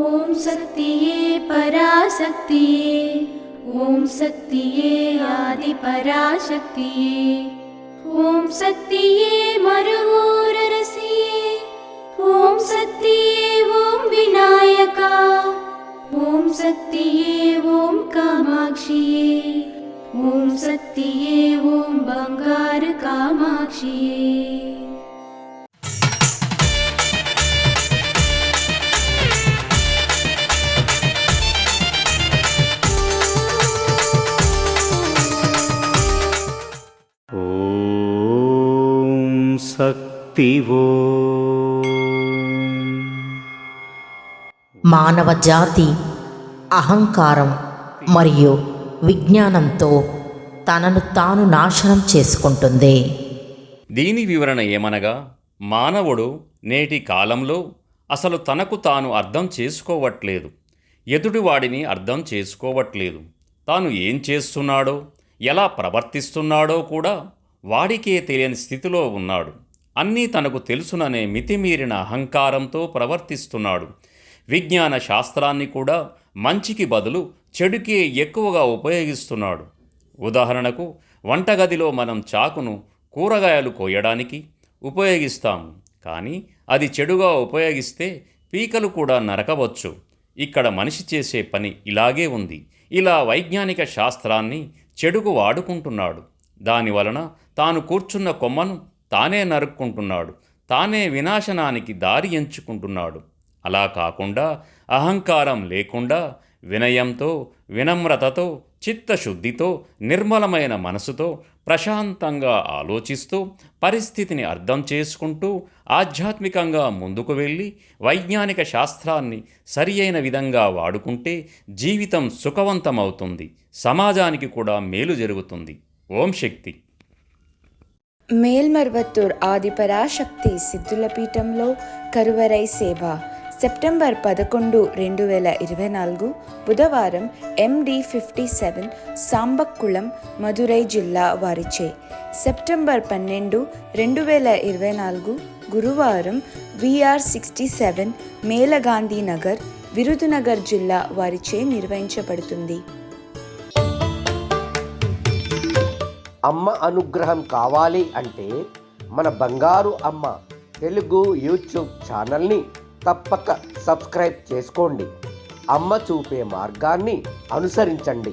ఓం శక్తియే పరాశక్తియే, ఓం శక్తియే ఆది పరాశక్తియే, ఓం శక్తియే మరువూరరసియే, ఓం శక్తియే ఓం వినాయక, ఓం శక్తియే ఓం కామాక్షియే, ఓం శక్తియే ఓం బంగారు కామాక్షియే. శక్తివో మానవ జాతి అహంకారం మరియు విజ్ఞానంతో తనను తాను నాశనం చేసుకుంటుంది. దీని వివరణ ఏమనగా, మానవుడు నేటి కాలంలో అసలు తనకు తాను అర్థం చేసుకోవట్లేదు, ఎదుటివాడిని అర్థం చేసుకోవట్లేదు. తాను ఏం చేస్తున్నాడో, ఎలా ప్రవర్తిస్తున్నాడో కూడా వాడికే తెలియని స్థితిలో ఉన్నాడు. అన్నీ తనకు తెలుసుననే మితిమీరిన అహంకారంతో ప్రవర్తిస్తున్నాడు. విజ్ఞాన శాస్త్రాన్ని కూడా మంచికి బదులు చెడుకే ఎక్కువగా ఉపయోగిస్తున్నాడు. ఉదాహరణకు, వంటగదిలో మనం చాకును కూరగాయలు కోయడానికి ఉపయోగిస్తాము, కానీ అది చెడుగా ఉపయోగిస్తే పీకలు కూడా నరకవచ్చు. ఇక్కడ మనిషి చేసే పని ఇలాగే ఉంది. ఇలా వైజ్ఞానిక శాస్త్రాన్ని చెడుకు వాడుకుంటున్నాడు. దానివలన తాను కూర్చున్న కొమ్మను తానే నరుక్కుంటున్నాడు, తానే వినాశనానికి దారి ఎంచుకుంటున్నాడు. అలా కాకుండా అహంకారం లేకుండా వినయంతో, వినమ్రతతో, చిత్తశుద్ధితో, నిర్మలమైన మనసుతో, ప్రశాంతంగా ఆలోచిస్తూ, పరిస్థితిని అర్థం చేసుకుంటూ, ఆధ్యాత్మికంగా ముందుకు వెళ్ళి వైజ్ఞానిక శాస్త్రాన్ని సరియైన విధంగా వాడుకుంటే జీవితం సుఖవంతమవుతుంది, సమాజానికి కూడా మేలు జరుగుతుంది. ఓం శక్తి. మేల్మర్వత్తూర్ ఆదిపరాశక్తి సిద్ధుల పీఠంలో కరువరై సేవ సెప్టెంబర్ 11, 2024 బుధవారం MD 57 సాంబక్కుళం మదురై జిల్లా వారిచే. సెప్టెంబర్ 12, 2024 గురువారం VR 67 మేలగాంధీ నగర్ విరుదునగర్ జిల్లా వారిచే నిర్వహించబడుతుంది. అమ్మ అనుగ్రహం కావాలి అంటే మన బంగారు అమ్మ తెలుగు యూట్యూబ్ ఛానల్ని తప్పక సబ్స్క్రైబ్ చేసుకోండి. అమ్మ చూపే మార్గాన్ని అనుసరించండి.